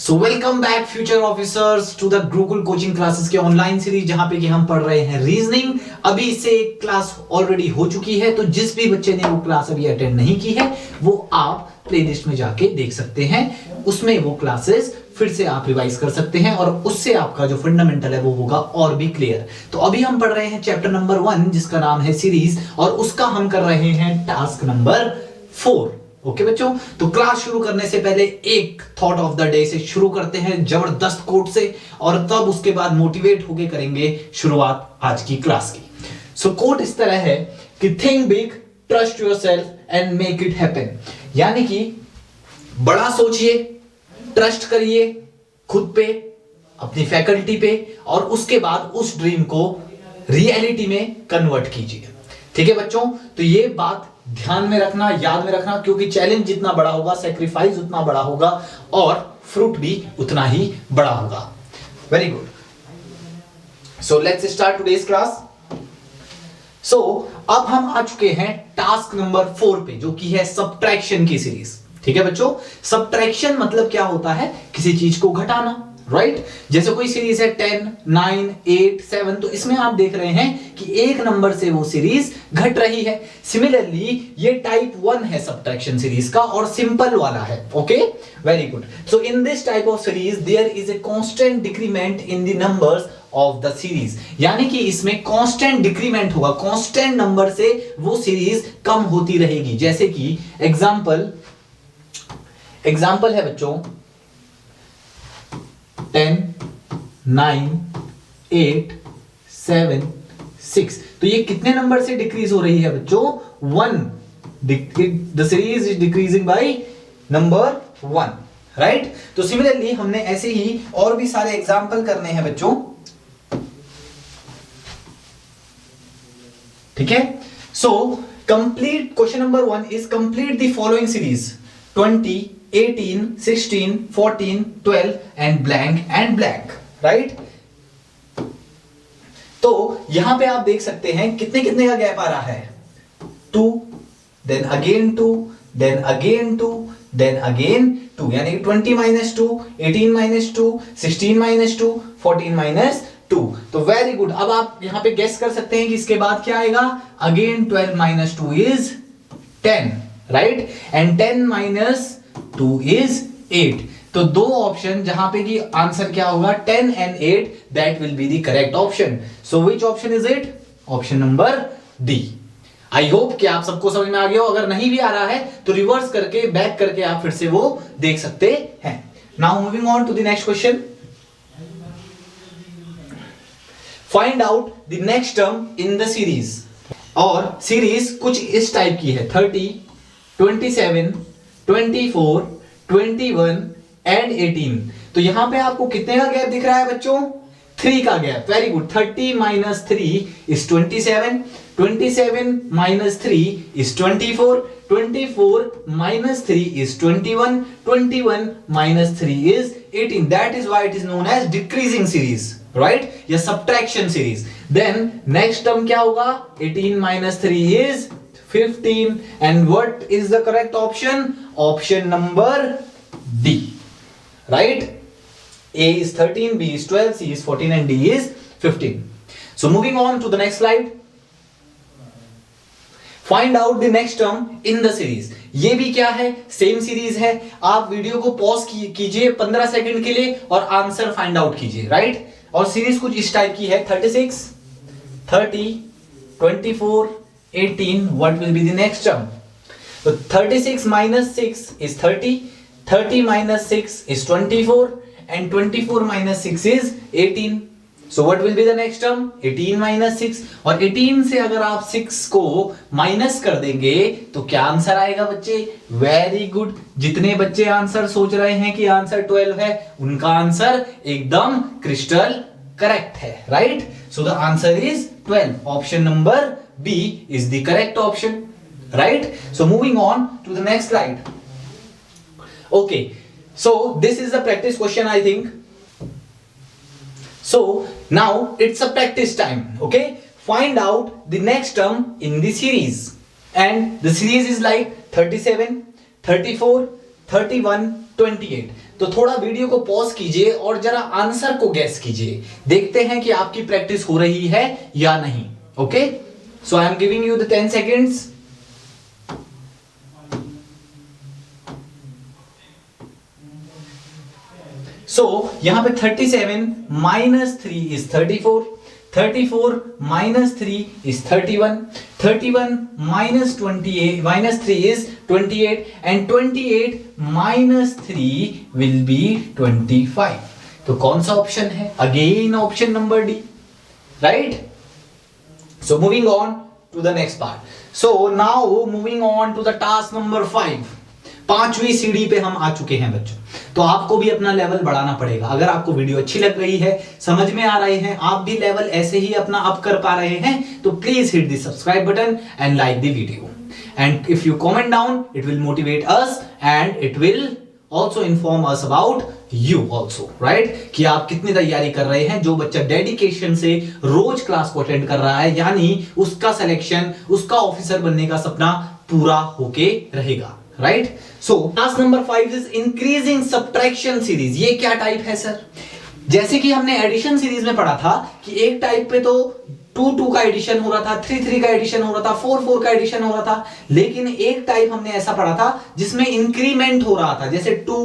So welcome back future officers to the Gurukul coaching classes के online series जहां पे कि हम पढ़ रहे हैं रीजनिंग। अभी इससे एक क्लास ऑलरेडी हो चुकी है, तो जिस भी बच्चे ने वो क्लास अभी अटेंड नहीं की है वो आप प्लेलिस्ट में जाके देख सकते हैं। उसमें वो क्लासेस फिर से आप रिवाइज कर सकते हैं और उससे आपका जो फंडामेंटल है वो होगा और भी क्लियर। तो अभी हम पढ़ रहे हैं चैप्टर नंबर 1 जिसका नाम है सीरीज, और उसका हम कर रहे हैं टास्क नंबर 4। ओके बच्चों, तो क्लास शुरू करने से पहले एक थॉट ऑफ द डे से शुरू करते हैं, जबरदस्त कोट से, और तब उसके बाद मोटिवेट होके करेंगे शुरुआत आज की क्लास की। सो कोट इस तरह है कि think big, trust yourself and make it happen. यानी कि बड़ा सोचिए, ट्रस्ट करिए खुद पे, अपनी फैकल्टी पे, और उसके बाद उस ड्रीम को रियलिटी में कन्वर्ट कीजिए। ठीक है बच्चों, तो ये बात ध्यान में रखना, याद में रखना, क्योंकि चैलेंज जितना बड़ा होगा सैक्रिफाइस उतना बड़ा होगा और फ्रूट भी उतना ही बड़ा होगा। Very good. So let's start today's class. सो अब हम आ चुके हैं टास्क नंबर 4 पे, जो कि है सब्ट्रैक्शन की सीरीज। ठीक है बच्चों, सब्ट्रैक्शन मतलब क्या होता है? किसी चीज को घटाना, राइट? जैसे कोई सीरीज है 10, 9, 8, 7, तो इसमें आप देख रहे हैं कि एक नंबर से वो सीरीज घट रही है। सिमिलरली ये टाइप 1 है सब्ट्रैक्शन सीरीज का और सिंपल वाला है। Okay, very good. So in this type of series there is a constant decrement in the numbers of the series. यानी कि इसमें कांस्टेंट डिक्रीमेंट होगा, कांस्टेंट नंबर से वो सीरीज कम होती रहेगी। जैसे कि एग्जाम्पल है बच्चों 10, 9, 8, 7, 6, तो ये कितने नंबर से डिक्रीज हो रही है बच्चों? 1। The series is decreasing by number 1, right? तो सिमिलरली हमने ऐसे ही और भी सारे एग्जाम्पल करने हैं बच्चों। ठीक है, so complete question number 1 is complete the following series 20, 18, 16, 14, 12 and blank, right? तो यहां पे आप देख सकते हैं कितने कितने का गैप आ रहा है। 2, then again 2, then again 2, then again 2, यानी 20 minus 2, 18 minus 2, 16 minus 2, 14 minus 2। तो वेरी गुड। अब आप यहां पे गेस कर सकते हैं कि इसके बाद क्या आएगा। Again 12 minus 2 is 10, right? And 10 minus 2 is 8। तो दो ऑप्शन जहां पे कि आंसर क्या होगा 10 and 8, that will be the correct option. So which option is it? Option number D। I hope कि आप सबको समझ में आ गया हो। अगर नहीं भी आ रहा है तो रिवर्स करके, बैक करके आप फिर से वो देख सकते हैं। Now moving on to the next question. Find out the next term in the series. और सीरीज कुछ इस टाइप की है 30, 27, 24, 21 एंड 18। तो यहां पे आपको कितने का गैप दिख रहा है बच्चों? 3 का gap. Very good. 30 minus 3 is 27, 27 minus 3 is 24, 24 minus 3 is 21, 21 minus 3 is 18. That is why it is known as decreasing series, right? या subtraction series. Then next term क्या होगा? 18 minus 3 is 15, and what is the correct option? Option number D, right? A is 13, B is 12, C is 14 and D is 15. So moving on to the next slide. Find out the next term in the series. ये भी क्या है? Same series है। आप video को pause कीजिए 15 second के लिए और आंसर फाइंड आउट कीजिए, राइट? और सीरीज कुछ इस टाइप की है 36, 30, 24, 18. What will be the next term? So 36 minus 6 is 30, 30 minus 6 is 24, and 24 minus 6 is 18. So what will be the next term? 18 minus 6. और 18 से अगर आप 6 को माइनस कर देंगे तो क्या आंसर आएगा बच्चे? Very good. जितने बच्चे आंसर सोच रहे हैं कि आंसर 12 है, उनका आंसर एकदम क्रिस्टल करेक्ट है, right? So the answer is 12. Option number B is the correct option, right? So moving on to the next slide. Okay, so this is the practice question, I think. So now it's a practice time. Okay, find out the next term in the series, and the series is like 37, 34, 31, 28. तो थोड़ा video को pause कीजिए और जरा answer को gas कीजिए, देखते हैं कि आपकी प्रैक्टिस हो रही है या नहीं। Okay, so I am giving you the 10 seconds. So यहां पे 37 minus 3 is 34, 34 minus 3 is 31, 31 minus 28 minus 3 is 28 and 28 minus 3 will be 25। तो कौन सा ऑप्शन है? Again option number D, right. So moving on to the next part. So now moving on to the task number 5। 5वीं सीढ़ी पे हम आ चुके हैं बच्चों। तो आपको भी अपना लेवल बढ़ाना पड़ेगा। अगर आपको वीडियो अच्छी लग रही है, समझ में आ रहे हैं, आप भी लेवल ऐसे ही अपना अप कर पा रहे हैं, तो please hit the subscribe button and like the video. And if you comment down, it will motivate us and it will also inform us about you also, right? कि आप कितनी तैयारी कर रहे हैं। जो बच्चा डेडिकेशन से रोज क्लास को अटेंड कर रहा है, यानी उसका सिलेक्शन, उसका ऑफिसर बनने का सपना पूरा होके रहेगा, right? So task number 5 is increasing subtraction series. ये क्या टाइप है सर? जैसे कि हमने एडिशन सीरीज में पढ़ा था कि एक टाइप पे तो 2 का एडिशन हो रहा था, 3 का एडिशन हो रहा था, 4 का एडिशन हो रहा था, लेकिन एक टाइप हमने ऐसा पढ़ा था जिसमें इंक्रीमेंट हो रहा था, जैसे 2,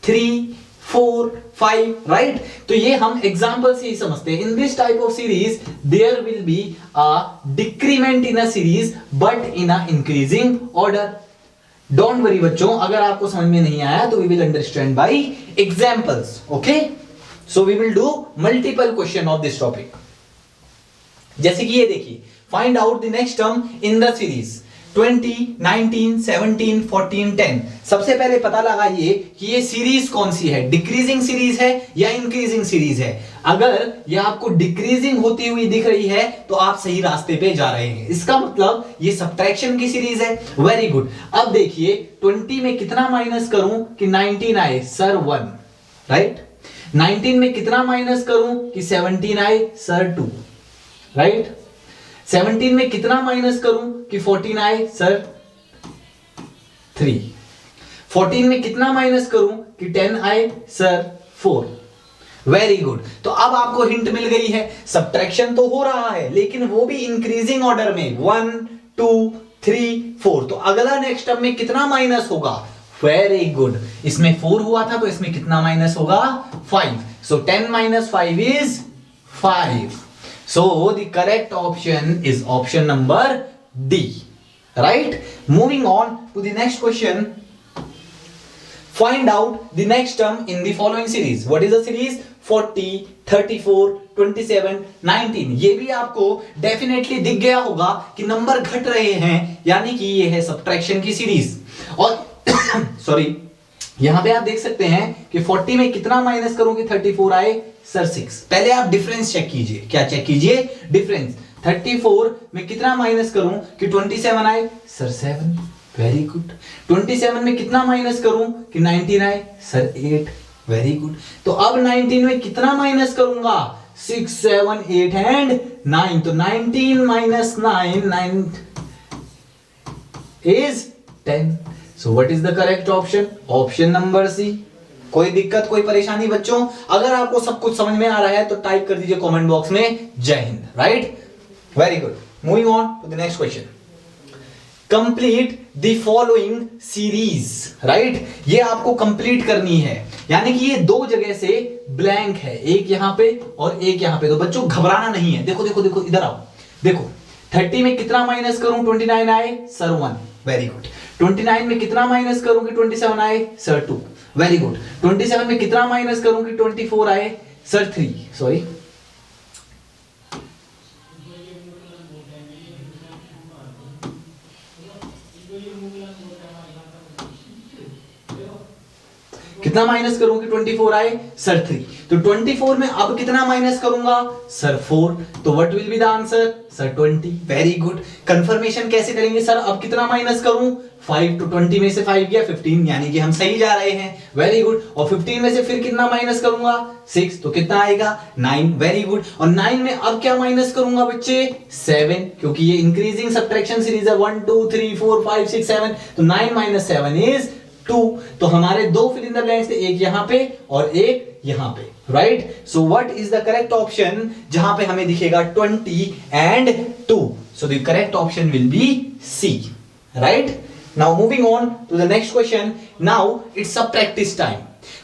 3, 4, 5, राइट? तो ये हम एग्जांपल से ही समझते हैं। In this type of series there will be a decrement in a series but in a increasing order. Don't worry बच्चों, अगर आपको समझ में नहीं आया तो we will understand by examples. Okay, so we will do multiple question of this topic. जैसे कि ये देखिए, find out the next term in the series 20, 19, 17, 14, 10। सबसे पहले पता लगाइए कि ये सीरीज कौन सी है, डिक्रीजिंग सीरीज है या इंक्रीजिंग सीरीज है। अगर ये आपको डिक्रीजिंग होती हुई दिख रही है तो आप सही रास्ते पे जा रहे हैं, इसका मतलब ये सब्ट्रैक्शन की सीरीज है। Very good. अब देखिए 20 में कितना माइनस करूं कि 19 आए, सर 1, राइट? 19 में कितना माइनस करूं कि 17 आए, सर 2, राइट? 17 में कितना माइनस करूं कि 14 आए, सर 3। 14 में कितना माइनस करूं कि 10 आए, सर 4। Very good. तो अब आपको हिंट मिल गई है, सब्ट्रैक्शन तो हो रहा है लेकिन वो भी इंक्रीजिंग ऑर्डर में, 1, 2, 3, 4। तो अगला नेक्स्ट टर्म में कितना माइनस होगा? Very good. इसमें 4 हुआ था तो इसमें कितना माइनस होगा? 5। सो 10 minus 5 is 5. So the correct option is option number D, right? Moving on to the next question. Find out the next term in the following series. What is the series? 40, 34, 27, 19। ये भी आपको definitely दिख गया होगा कि number घट रहे हैं, यानी कि ये है सब्ट्रैक्शन की सीरीज। और सॉरी, यहां पे आप देख सकते हैं कि 40 में कितना माइनस करूं कि 34 आए, सर 6। पहले आप डिफरेंस चेक कीजिए। क्या चेक कीजिए? डिफरेंस। 34 में कितना माइनस करूं कि 27 आए, सर 7। Very good. 27 में कितना माइनस करूं कि 19 आए, सर 8। Very good. तो अब 19 में कितना माइनस करूंगा? 6, 7, 8 एंड 9। तो 19 minus 9 is 10. So what is the correct option? Option number C. कोई दिक्कत, कोई परेशानी बच्चों? अगर आपको सब कुछ समझ में आ रहा है तो टाइप कर दीजिए कमेंट बॉक्स में Jai Hind, right? Very good. Moving on to the next question. Complete the following series, right? ये आपको कंप्लीट करनी है, यानी कि ये 2 जगह से ब्लैंक है, एक यहां पे और एक यहां पे। तो बच्चों घबराना नहीं है। देखो देखो देखो, इधर आओ। देखो 30 में कितना माइनस करूं 29 आए, सर 1। Very good. 29 में कितना माइनस करूं कि 27 आए, सर 2। Very good. 27 में कितना माइनस करूं कि 24 आए, सर 3। सॉरी, कितना माइनस करूं कि 24 आए, सर 3। तो 24 में अब कितना माइनस करूंगा, सर 4। तो what will be the answer, sir 20। Very good. Confirmation कैसे करेंगे सर? अब कितना माइनस करूं? 5। तो 20 में से 5 गया 15, यानी कि हम सही जा रहे हैं। Very good. और 15 में से फिर कितना माइनस करूंगा? 6। तो कितना आएगा? 9। Very good. और 9 में अब क्या माइनस करूंगा बच्चे? 7, क्योंकि ये इंक्रीजिंग सब्ट्रैक्शन सीरीज है। 1, 2, 3, 4, 5, 6, 7। तो 9 minus 7 is 2, तो हमारे दो फिल इन द ब्लैंक्स थे, एक यहां पे और एक यहां पे, right? So what is the correct option? जहां पे हमें दिखेगा 20 and 2, so the correct option will be C, right? Now moving on to the next question. Now it's a practice time.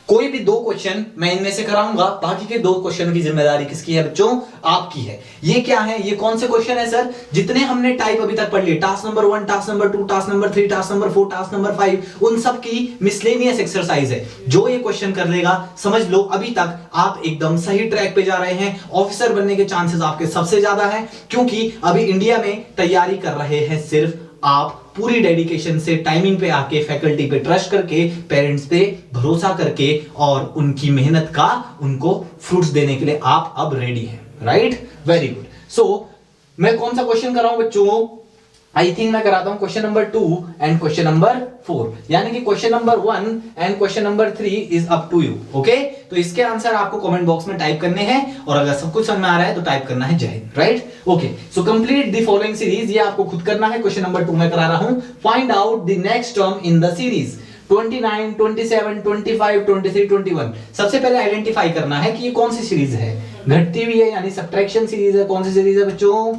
कोई भी दो क्वेश्चन मैं इनमें से कराऊंगा, बाकी के दो क्वेश्चन की जिम्मेदारी किसकी है बच्चों? आपकी है. ये क्या है? ये कौन से क्वेश्चन है सर? जितने हमने टाइप अभी तक पढ़ लिए, task number 1, task number 2, task number 3, task number 4, task number 5, उन सब की मिसलेनियस एक्सरसाइज है. जो ये क्वेश्चन कर लेगा, समझ लो अभी तक आप एकदम सही ट्रैक पे जा रहे हैं. ऑफिसर बनने के चांसेस आपके सबसे ज्यादा है, क्योंकि अभी इंडिया में तैयारी कर रहे हैं सिर्फ आप पूरी डेडिकेशन से, टाइमिंग पे आके, फैकल्टी पे ट्रस्ट करके, पेरेंट्स पे भरोसा करके और उनकी मेहनत का उनको फ्रूट्स देने के लिए आप अब रेडी हैं, राइट? Very good. सो मैं कौन सा क्वेश्चन कर रहा हूं बच्चों? आई थिंक मैं कराता हूं question number 2 and question number 4, यानी कि question number 1 and question number 3 is up to you. Okay, तो इसके आंसर आपको कमेंट बॉक्स में टाइप करने हैं, और अगर सब कुछ समझ में आ रहा है तो टाइप करना है जय Hind, right? Okay, so complete the following series, ये आपको खुद करना है. क्वेश्चन नंबर 2 में करा रहा हूं. Find out the next term in the series 29, 27, 25, 23, 21. सबसे पहले आइडेंटिफाई करना है कि ये कौन सी सीरीज है. घटती हुई है यानी सब्ट्रैक्शन सीरीज है. कौन सी सीरीज है बच्चों?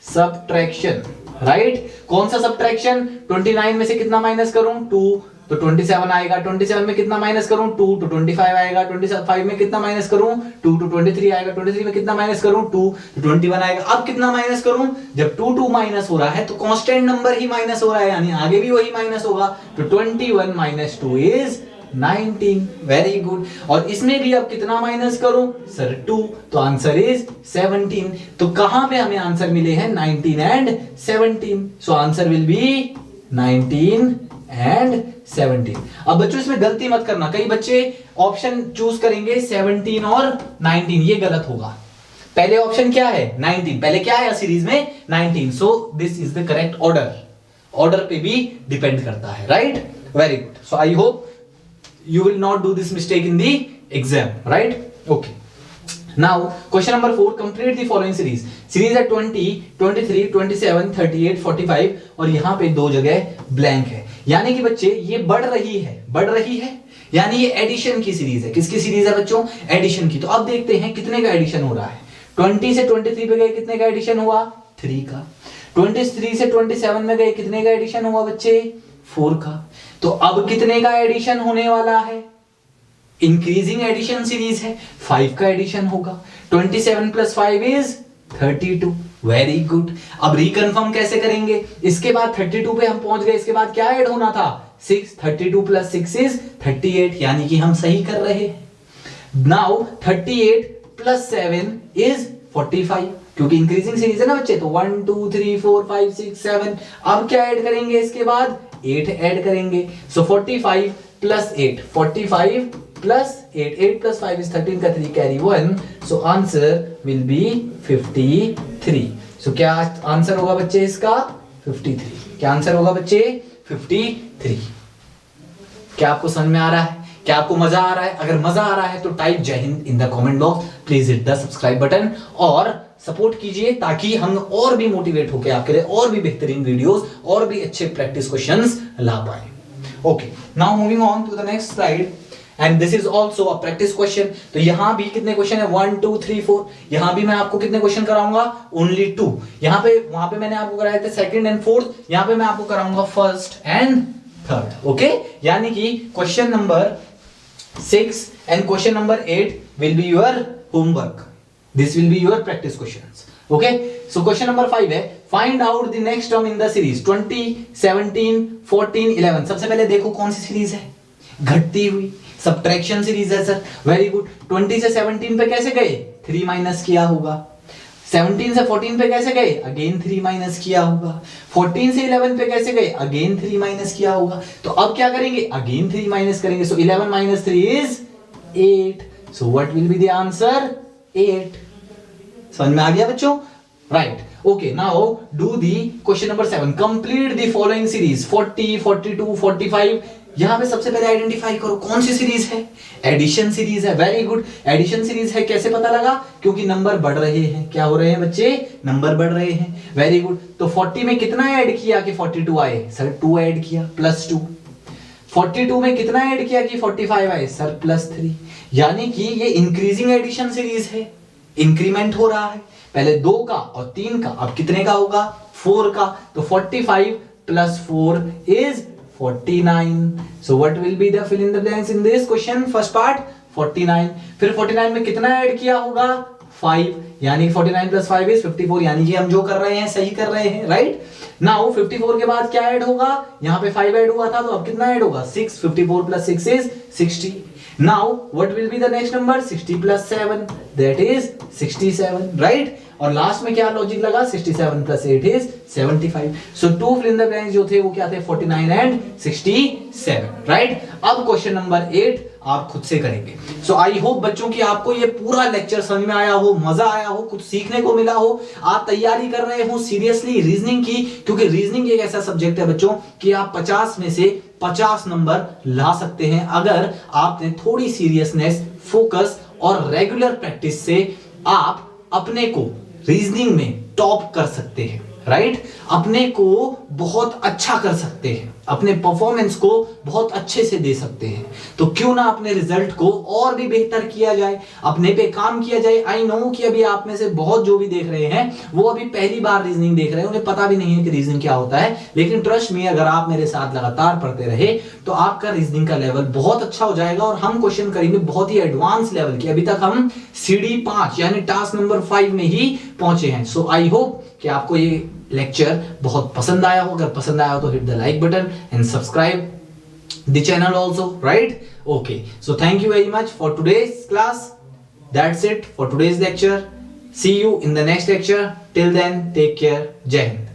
Subtraction, right? कौन सा सब्ट्रैक्शन? 29 में से कितना माइनस करूं? 2, तो 27 आएगा. 27 में कितना माइनस करूं? 2, तो 25 आएगा. 25 में कितना माइनस करूं? 2, तो 23 आएगा. 23 में कितना माइनस करूं? 2, तो 21 आएगा. अब कितना माइनस करूं? जब 2 माइनस हो रहा है तो कांस्टेंट नंबर ही माइनस हो रहा है, यानी आगे भी वही माइनस होगा. तो 21 माइनस 2 इज 19. Very good. और इसमें भी अब कितना माइनस करूं? सर 2, तो आंसर इज 17. तो कहां पे हमें आंसर मिले हैं? 19 and 17. So answer will be 19 and 17. अब बच्चों इसमें गलती मत करना, कई बच्चे ऑप्शन चूज करेंगे 17 और 19, ये गलत होगा. पहले ऑप्शन क्या है? 19. पहले क्या है सीरीज में? 19. So this is the correct order. Order पे भी डिपेंड करता है, right? Very good. So I hope you will not do this mistake in the exam, right? Okay, now question number 4, complete the following series. Series है 20, 23, 27, 38, 45, और यहां पे दो जगह ब्लैंक है, यानी कि बच्चे ये बढ़ रही है, यानी ये एडिशन की सीरीज है. किसकी सीरीज है बच्चों? एडिशन की. तो अब देखते हैं कितने का एडिशन हो रहा है. 20 से 23 पे गए, कितने का एडिशन हुआ? 3 का. 23 से 27 में गए, कितने का एडिशन हुआ बच्चे? 4 का. तो अब कितने का एडिशन होने वाला है? इंक्रीजिंग एडिशन सीरीज है, 5 का एडिशन होगा. 27 प्लस 5 इज 32. Very good. अब रिकन्फर्म कैसे करेंगे? इसके बाद 32 पे हम पहुंच गए, इसके बाद क्या ऐड होना था? 6. 32 प्लस 6 इज 38, यानी कि हम सही कर रहे हैं. नाउ 38 प्लस 7 इज 45, क्योंकि इंक्रीजिंग सीरीज है ना बच्चे. तो 1 2 3 4 5 6 7. अब क्या ऐड करेंगे? इसके बाद 8 ऐड करेंगे. सो 45 प्लस 8, 45 प्लस 8, 8 प्लस 5 इज 13 का 3 carry 1. So answer will be 53. सो क्या आंसर होगा बच्चे इसका? 53. क्या आंसर होगा बच्चे? 53. क्या आपको समझ में आ रहा है? क्या आपको मजा आ रहा है? अगर मजा आ रहा है तो टाइप जय Hind in the comment box. Please hit the subscribe button और सपोर्ट कीजिए, ताकि हम और भी मोटिवेट होकर आपके लिए और भी बेहतरीन वीडियोस और भी अच्छे प्रैक्टिस क्वेश्चंस ला पाए. Okay, now moving on to the next slide, and this is also a practice question. तो यहां भी कितने क्वेश्चन है? 1 2 3 4. यहां भी मैं आपको कितने क्वेश्चन कराऊंगा? ओनली 2. यहां पे, वहां पे मैंने आपको कराए थे सेकंड एंड फोर्थ, यहां पे मैं आपको कराऊंगा फर्स्ट एंड थर्ड. ओके, यानी कि question number 6 and question number 8 will be your homework. This will be your practice questions. Okay, so question number 5 है, find out the next term in the series 20, 17, 14, 11. सबसे पहले देखो कौन सी series है? घटती हुई सब्ट्रैक्शन सीरीज है सर. Very good. 20 से 17 पे कैसे गए? 3 माइनस किया होगा. 17 से 14 पे कैसे गए? अगेन 3 माइनस किया होगा. 14 से 11 पे कैसे गए? अगेन 3 माइनस किया होगा. तो अब क्या करेंगे? अगेन 3 माइनस करेंगे. सो 11 minus 3 is 8. So what will be the answer? 8. समझ में आ गया बच्चों? Right. Okay, now do the question number 7. Complete the following series 40, 42, 45. यहां पे सबसे पहले आइडेंटिफाई करो कौन सी सीरीज है? एडिशन सीरीज है. Very good. एडिशन सीरीज है, कैसे पता लगा? क्योंकि नंबर बढ़ रहे हैं. क्या हो रहे हैं बच्चे? नंबर बढ़ रहे हैं. Very good. तो 40 में कितना ऐड किया कि 42 आए? सर 2 ऐड किया, प्लस 2. 42 में कितना ऐड किया कि 45 आए सर? +3। यानी कि ये इंक्रीजिंग एडिशन सीरीज है, इंक्रीमेंट हो रहा है, पहले 2 का और 3 का, अब कितने का होगा? 4 का। तो 45 + 4 is 49. So what will be the fill in the blanks in this question? First part 49. फिर 49 में कितना ऐड किया होगा? 5, यानी 49 + 5 इज 54, यानी कि हम जो कर रहे हैं सही कर रहे हैं, राइट? नाउ 54 के बाद क्या ऐड होगा? यहाँ पे 5 ऐड हुआ था, तो अब कितना ऐड होगा? 6. 54 + 6 is 60. Now what will be the next number? 60 + 7, that is 67, right? और लास्ट में क्या लॉजिक लगा? 67 + 8 is 75. So 2 fill in the blanks जो थे वो क्या थे? 49 and 67, राइट? अब क्वेश्चन नंबर 8 आप खुद से करेंगे. सो आई होप बच्चों की आपको ये पूरा लेक्चर समझ में आया हो, मजा आया हो, कुछ सीखने को मिला हो, आप तैयारी कर रहे हो सीरियसली रीजनिंग की, क्योंकि रीजनिंग एक ऐसा सब्जेक्ट है बच्चों कि आप 50 में से 50 नंबर ला सकते हैं अगर आपने थोड़ी सीरियसनेस, फोकस और रेगुलर प्रैक्टिस से आप अपने को रीजनिंग में टॉप कर सकते हैं, राइट? अपने को बहुत अच्छा कर सकते हैं, अपने परफॉर्मेंस को बहुत अच्छे से दे सकते हैं. तो क्यों ना अपने रिजल्ट को और भी बेहतर किया जाए, अपने पे काम किया जाए. आई नो कि अभी आप में से बहुत जो भी देख रहे हैं वो अभी पहली बार रीजनिंग देख रहे हैं, उन्हें पता भी नहीं है कि रीजनिंग क्या होता है. लेकिन ट्रस्ट मी, अगर आप मेरे साथ लगातार पढ़ते रहे तो आपका रीजनिंग का लेवल बहुत अच्छा हो जाएगा और हम क्वेश्चन करेंगे बहुत ही एडवांस लेवल की. अभी तक हम सीडी 5 यानी टास्क नंबर 5 में ही पहुंचे हैं. सो आई होप कि आपको ये लेक्चर बहुत पसंद आया हो. अगर पसंद आया हो तो hit the like button and subscribe the channel also, right? Okay, so thank you very much for today's class. That's it for today's lecture. See you in the next lecture. Till then, take care. Jai Hind.